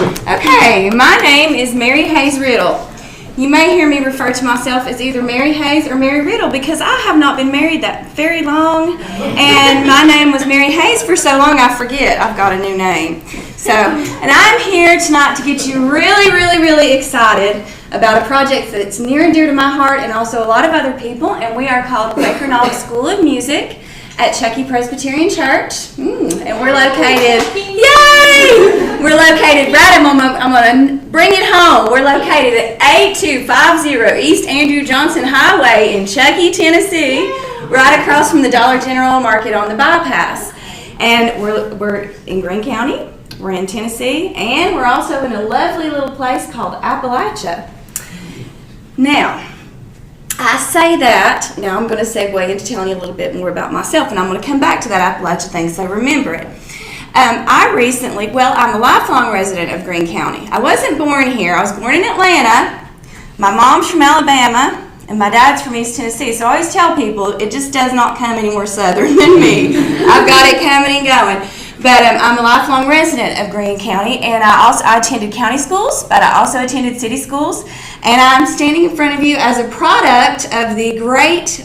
Okay, my name is Mary Hayes Riddle. You may hear me refer to myself as either Mary Hayes or Mary Riddle because I have not been married that very long, and my name was Mary Hayes for so long I forget I've got a new name. And I'm here tonight to get you really excited about a project that's near and dear to my heart and also a lot of other people, and we are called Quaker School of Music at Chucky Presbyterian Church, and we're located, yay! We're located right, I'm going to bring it home. We're located at 8250 East Andrew Johnson Highway in Chucky, Tennessee, right across from the Dollar General Market on the bypass. And we're in Greene County, we're in Tennessee, and we're also in a lovely little place called Appalachia. Now, I say that, now I'm going to segue into telling you a little bit more about myself, and I'm going to come back to that Appalachia thing, so remember it. I'm a lifelong resident of Greene County. I wasn't born here. I was born in Atlanta. My mom's from Alabama, and my dad's from East Tennessee, so I always tell people it just does not come any more southern than me. I've got it coming and going. But I'm a lifelong resident of Greene County, and I attended county schools, but I also attended city schools. And I'm standing in front of you as a product of the great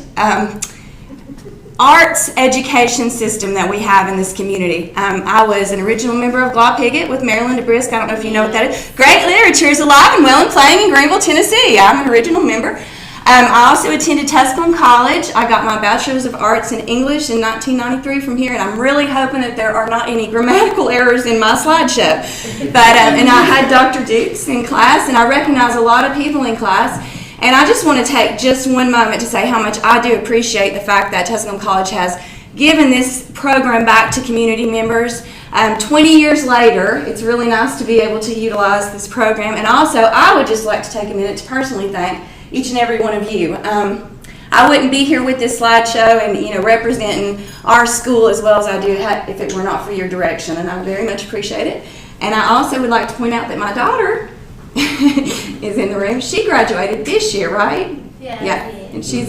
arts education system that we have in this community. I was an original member of Glah Piggott with Marilyn DeBrisque. I don't know if you know what that is. Great literature is alive and well and playing in Greenville, Tennessee. I'm an original member. I also attended Tusculum College. I got my Bachelor's of Arts in English in 1993 from here, and I'm really hoping that there are not any grammatical errors in my slideshow. And I had Dr. Dukes in class, and I recognize a lot of people in class. And I just want to take just one moment to say how much I do appreciate the fact that Tusculum College has given this program back to community members. 20 years later, it's really nice to be able to utilize this program. And also, I would just like to take a minute to personally thank each and every one of you. I wouldn't be here with this slideshow and representing our school as well as I do if it were not for your direction, and I very much appreciate it. And I also would like to point out that my daughter is in the room. She graduated this year, right? Yeah. And she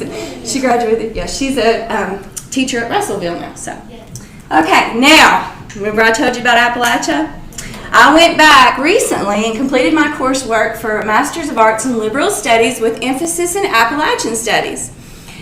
graduated. Yeah, she's a teacher at Russellville now. So, okay. Now, remember I told you about Appalachia? I went back recently and completed my coursework for Master's of Arts in Liberal Studies with emphasis in Appalachian Studies.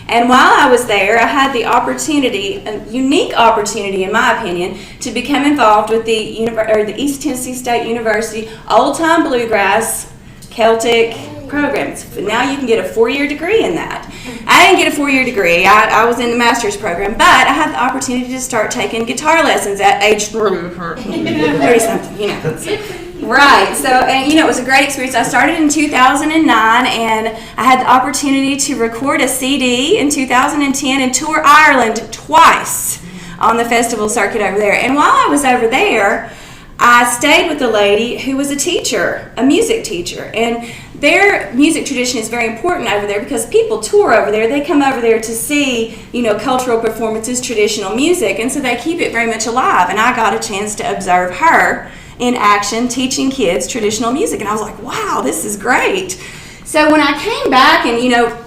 And while I was there, I had the opportunity, a unique opportunity in my opinion, to become involved with the East Tennessee State University Old Time Bluegrass Celtic programs. Now you can get a 4-year degree in that. I didn't get a 4-year degree. I was in the master's program, but I had the opportunity to start taking guitar lessons at age 30-something, Right, so, and it was a great experience. I started in 2009, and I had the opportunity to record a CD in 2010 and tour Ireland twice on the festival circuit over there. And while I was over there, I stayed with a lady who was a teacher, a music teacher, and their music tradition is very important over there because people tour over there. They come over there to see, cultural performances, traditional music, and so they keep it very much alive. And I got a chance to observe her in action teaching kids traditional music, and I was like, wow, this is great. So when I came back and,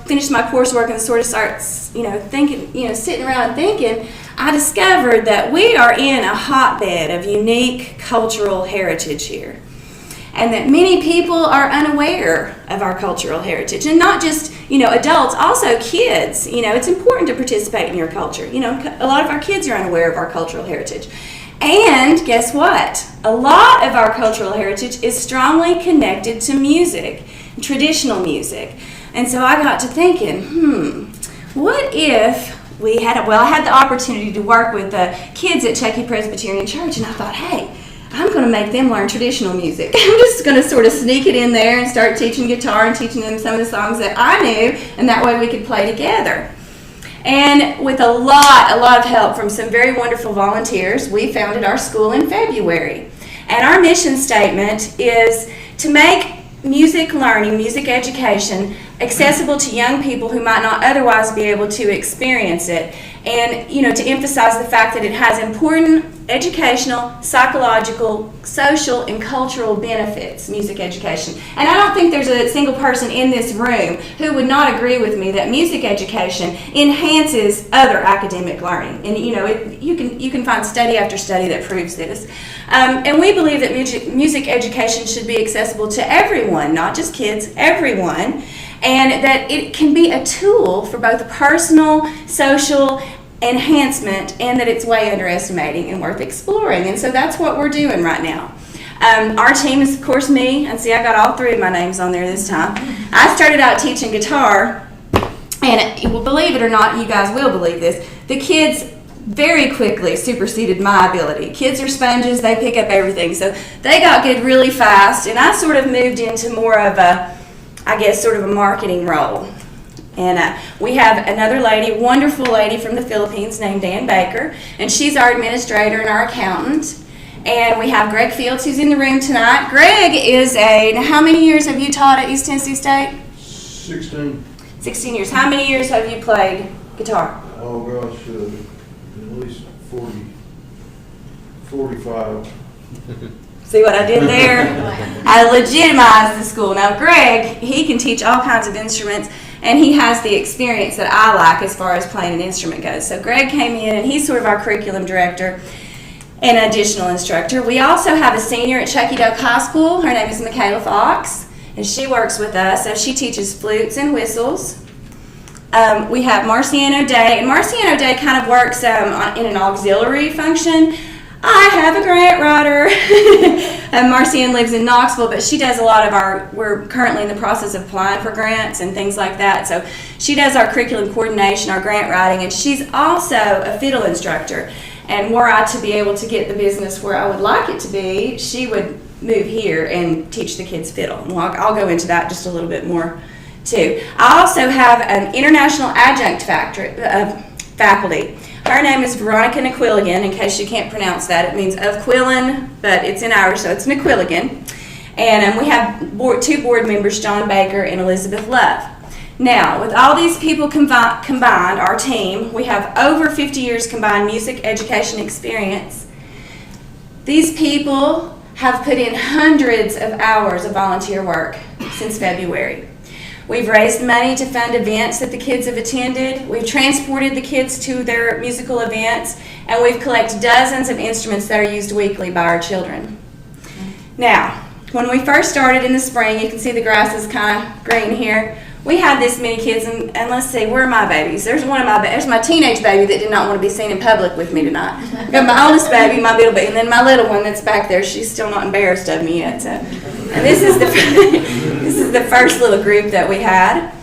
finished my coursework and sort of started, thinking, sitting around thinking, I discovered that we are in a hotbed of unique cultural heritage here. And that many people are unaware of our cultural heritage. And not just, adults, also kids. It's important to participate in your culture. A lot of our kids are unaware of our cultural heritage. And guess what? A lot of our cultural heritage is strongly connected to music, traditional music. And so I got to thinking, what if I had the opportunity to work with the kids at Chucky Presbyterian Church, and I thought, hey, I'm going to make them learn traditional music. I'm just going to sort of sneak it in there and start teaching guitar and teaching them some of the songs that I knew, and that way we could play together. And with a lot of help from some very wonderful volunteers, we founded our school in February. And our mission statement is to make music learning, music education, accessible to young people who might not otherwise be able to experience it, and to emphasize the fact that it has important educational, psychological, social, and cultural benefits, music education. And I don't think there's a single person in this room who would not agree with me that music education enhances other academic learning. And you can find study after study that proves this. And we believe that music education should be accessible to everyone, not just kids, everyone, and that it can be a tool for both personal, social, enhancement, and that it's way underestimating and worth exploring. And so that's what we're doing right now. Our team is, of course, me, and see, I got all three of my names on there this time. I started out teaching guitar, and believe it or not, you guys will believe this, the kids very quickly superseded my ability. Kids are sponges, they pick up everything. So they got good really fast, and I sort of moved into more of a, I guess, sort of a marketing role. And we have another lady, wonderful lady from the Philippines named Dan Baker, and she's our administrator and our accountant. And we have Greg Fields, who's in the room tonight. Greg is now how many years have you taught at East Tennessee State? 16. 16 years. How many years have you played guitar? Oh gosh, at least 45. See what I did there? I legitimized the school. Now Greg, he can teach all kinds of instruments, and he has the experience that I like as far as playing an instrument goes. So Greg came in, and he's sort of our curriculum director and additional instructor. We also have a senior at Chucky Doak High School. Her name is Michaela Fox, and she works with us. So she teaches flutes and whistles. We have Marciano Day, and Marciano Day kind of works in an auxiliary function. I have a grant writer. Marcian lives in Knoxville, but she does a lot of we're currently in the process of applying for grants and things like that. So she does our curriculum coordination, our grant writing, and she's also a fiddle instructor. And were I to be able to get the business where I would like it to be, she would move here and teach the kids fiddle. Well, I'll go into that just a little bit more too. I also have an international adjunct faculty. Her name is Veronica Naquilligan. In case you can't pronounce that, it means of Quillen, but it's in Irish, so it's Naquilligan. And we have two board members, John Baker and Elizabeth Love. Now, with all these people combined, our team, we have over 50 years combined music education experience. These people have put in hundreds of hours of volunteer work since February. We've raised money to fund events that the kids have attended. We've transported the kids to their musical events, and we've collected dozens of instruments that are used weekly by our children. Now, when we first started in the spring, you can see the grass is kind of green here. We had this many kids, and let's see, where are my babies? There's my teenage baby that did not want to be seen in public with me tonight. I've got my oldest baby, my middle baby, and then my little one that's back there. She's still not embarrassed of me yet. So. And this is the first little group that we had.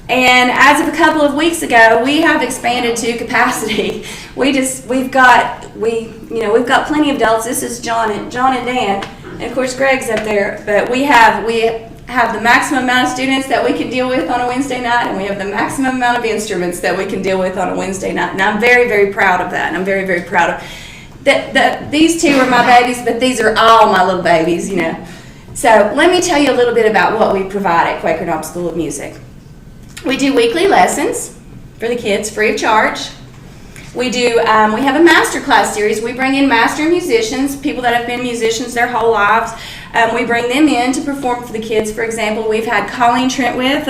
And as of a couple of weeks ago, we have expanded to capacity. We've got plenty of adults. This is John and Dan, and of course Greg's up there. But we have the maximum amount of students that we can deal with on a Wednesday night, and we have the maximum amount of instruments that we can deal with on a Wednesday night. And I'm very, very proud of that. And I'm very, very proud of that. These two are my babies, but these are all my little babies, So let me tell you a little bit about what we provide at Quaker Knob School of Music. We do weekly lessons for the kids, free of charge. We have a master class series. We bring in master musicians, people that have been musicians their whole lives. We bring them in to perform for the kids. For example, we've had Colleen Trentwith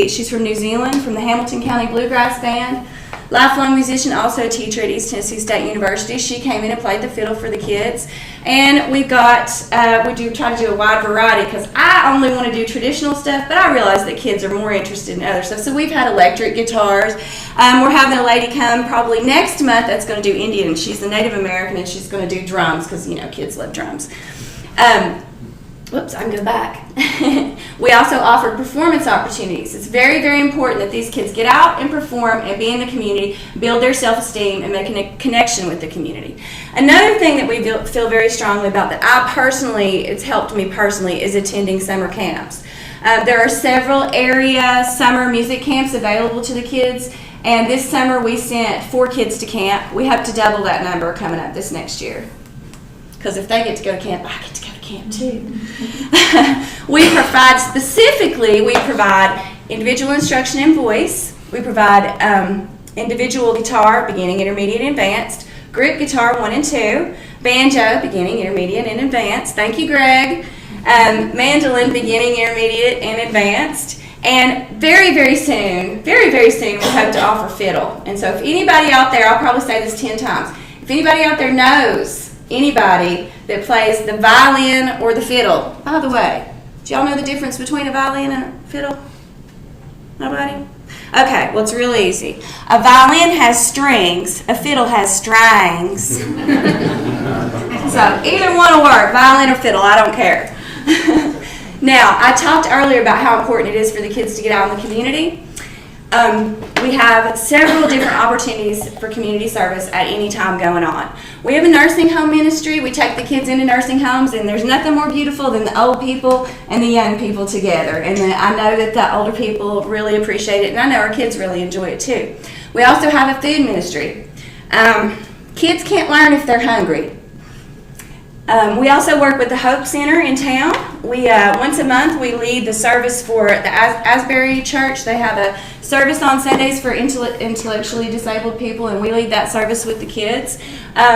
she's from New Zealand, from the Hamilton County Bluegrass Band. Lifelong musician, also a teacher at East Tennessee State University. She came in and played the fiddle for the kids. And we try to do a wide variety, because I only want to do traditional stuff, but I realize that kids are more interested in other stuff. So we've had electric guitars. We're having a lady come probably next month that's going to do Indian. She's a Native American, and she's going to do drums, because kids love drums. Whoops, I can go back. We also offer performance opportunities. It's very, very important that these kids get out and perform and be in the community, build their self-esteem, and make a connection with the community. Another thing that we feel very strongly about that it's helped me personally, is attending summer camps. There are several area summer music camps available to the kids, and this summer we sent 4 kids to camp. We hope to double that number coming up this next year, because if they get to go to camp, I get to go to camp too. We provide individual instruction in voice. We provide individual guitar, beginning, intermediate, and advanced, group guitar 1 and 2, banjo, beginning, intermediate, and advanced. Thank you, Greg. Mandolin, beginning, intermediate, and advanced. And very, very soon, we hope to offer fiddle. And so if anybody out there, I'll probably say this 10 times, if anybody out there knows anybody that plays the violin or the fiddle, by the way, do y'all know the difference between a violin and a fiddle? Nobody? Okay, well, it's really easy. A violin has strings, a fiddle has strings. So either one will work, violin or fiddle, I don't care. Now, I talked earlier about how important it is for the kids to get out in the community. We have several different opportunities for community service at any time going on. We have a nursing home ministry. We take the kids into nursing homes, and there's nothing more beautiful than the old people and the young people together. And I know that the older people really appreciate it, and I know our kids really enjoy it too. We also have a food ministry. Kids can't learn if they're hungry. We also work with the Hope Center in town. We once a month we lead the service for the Asbury Church. They have a service on Sundays for intellectually disabled people, and we lead that service with the kids.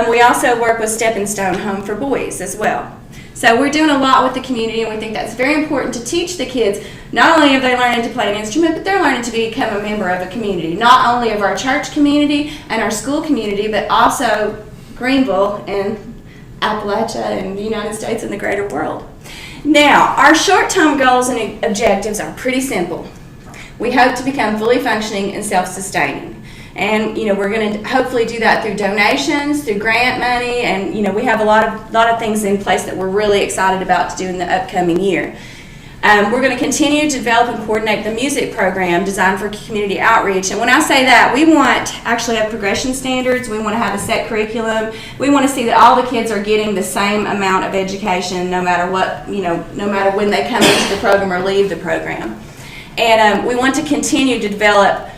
We also work with Stepping Stone Home for Boys as well. So we're doing a lot with the community, and we think that's very important to teach the kids. Not only are they learning to play an instrument, but they're learning to become a member of a community, not only of our church community and our school community, but also Greenville and Appalachia and the United States and the greater world. Now, our short-term goals and objectives are pretty simple. We hope to become fully functioning and self-sustaining. And, we're going to hopefully do that through donations, through grant money, and, we have a lot of things in place that we're really excited about to do in the upcoming year. We're going to continue to develop and coordinate the music program designed for community outreach. And when I say that, we want to actually have progression standards. We want to have a set curriculum. We want to see that all the kids are getting the same amount of education no matter what, no matter when they come into the program or leave the program. And we want to continue to develop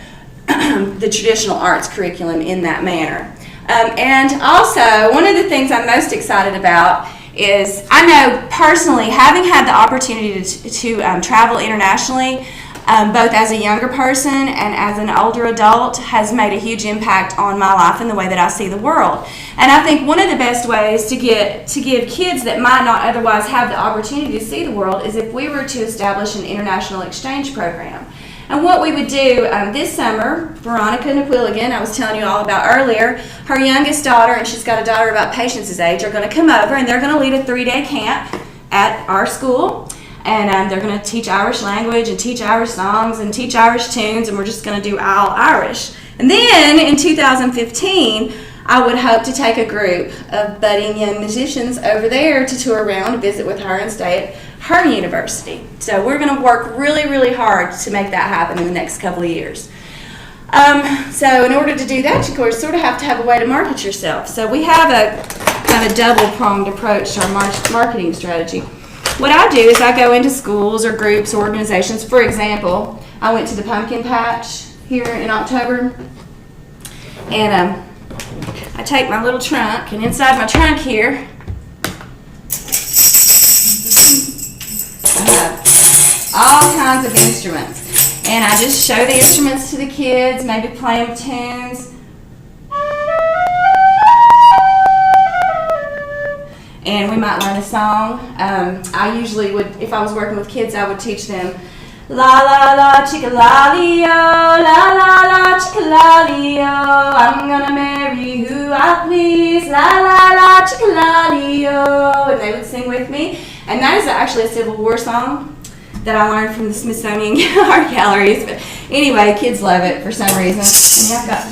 the traditional arts curriculum in that manner. And also, one of the things I'm most excited about is, I know personally, having had the opportunity to travel internationally, both as a younger person and as an older adult, has made a huge impact on my life and the way that I see the world. And I think one of the best ways to give kids that might not otherwise have the opportunity to see the world is if we were to establish an international exchange program. And what we would do this summer, Veronica Naquilligan, I was telling you all about earlier, her youngest daughter, and she's got a daughter about Patience's age, are going to come over and they're going to lead a 3-day camp at our school. And they're going to teach Irish language and teach Irish songs and teach Irish tunes, and we're just going to do all Irish. And then in 2015, I would hope to take a group of budding young musicians over there to tour around, visit with her, and stay at her university. So we're going to work really, really hard to make that happen in the next couple of years. So in order to do that, of course, sort of have to have a way to market yourself. So we have a kind of double-pronged approach to our marketing strategy. What I do is I go into schools or groups or organizations. For example, I went to the pumpkin patch here in October, and I take my little trunk, and inside my trunk here, I have all kinds of instruments. And I just show the instruments to the kids, maybe play them tunes. And we might learn a song. I usually would, if I was working with kids, I would teach them la la la chicka lolly-o, la la la chicka lolly-o, I'm gonna marry who I please, la la la chicka lolly-o, and they would sing with me. And that is actually a Civil War song that I learned from the Smithsonian Art Galleries. But anyway, kids love it for some reason. And I've got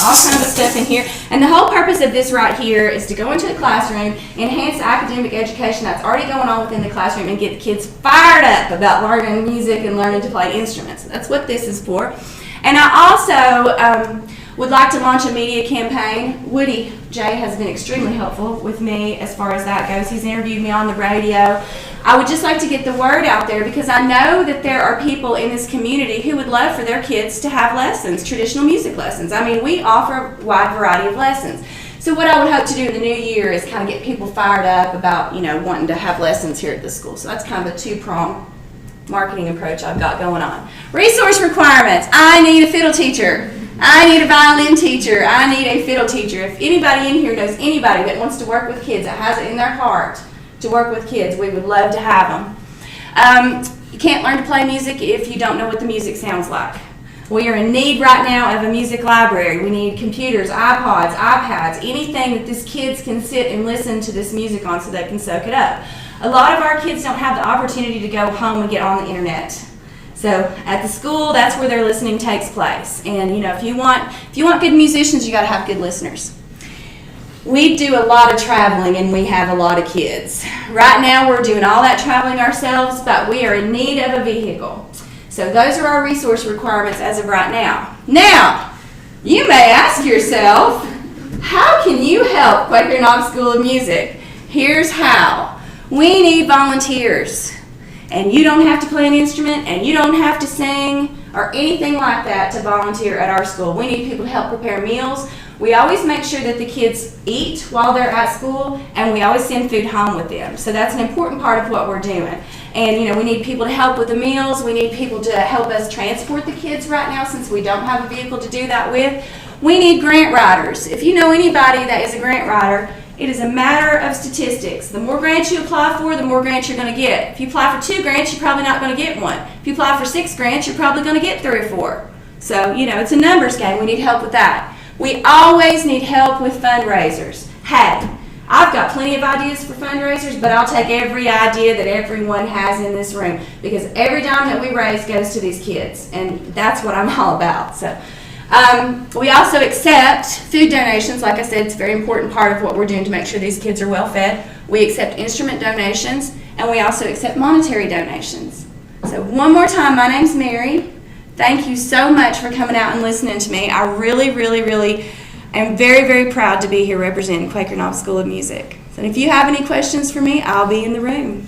all kinds of stuff in here. And the whole purpose of this right here is to go into the classroom, enhance the academic education that's already going on within the classroom, and get the kids fired up about learning music and learning to play instruments. That's what this is for. And I also would like to launch a media campaign. Woody J has been extremely helpful with me as far as that goes. He's interviewed me on the radio. I would just like to get the word out there because I know that there are people in this community who would love for their kids to have lessons, traditional music lessons. I mean, we offer a wide variety of lessons. So what I would hope to do in the new year is kind of get people fired up about, wanting to have lessons here at the school. So that's kind of a two-pronged marketing approach I've got going on. Resource requirements. I need a fiddle teacher. I need a violin teacher. I need a fiddle teacher. If anybody in here knows anybody that wants to work with kids, that has it in their heart to work with kids, we would love to have them. You can't learn to play music if you don't know what the music sounds like. We are in need right now of a music library. We need computers, iPods, iPads, anything that these kids can sit and listen to this music on so they can soak it up. A lot of our kids don't have the opportunity to go home and get on the internet. So at the school, that's where their listening takes place. And if you want good musicians, you got to have good listeners. We do a lot of traveling and we have a lot of kids. Right now we're doing all that traveling ourselves, but we are in need of a vehicle. So those are our resource requirements as of right now. Now, you may ask yourself, how can you help Quaker Knox School of Music? Here's how. We need volunteers. And you don't have to play an instrument, and you don't have to sing or anything like that to volunteer at our school. We need people to help prepare meals. We always make sure that the kids eat while they're at school, and we always send food home with them. So that's an important part of what we're doing. And we need people to help with the meals. We need people to help us transport the kids right now since we don't have a vehicle to do that with. We need grant writers. If you know anybody that is a grant writer, it is a matter of statistics. The more grants you apply for, the more grants you're going to get. If you apply for 2 grants, you're probably not going to get 1. If you apply for 6 grants, you're probably going to get 3 or 4. So, it's a numbers game. We need help with that. We always need help with fundraisers. Hey, I've got plenty of ideas for fundraisers, but I'll take every idea that everyone has in this room because every dime that we raise goes to these kids, and that's what I'm all about. So, we also accept food donations. Like I said, it's a very important part of what we're doing to make sure these kids are well fed. We accept instrument donations, and we also accept monetary donations. So one more time, my name's Mary. Thank you so much for coming out and listening to me. I really, really, really am very, very proud to be here representing Quaker Knox School of Music. So if you have any questions for me, I'll be in the room.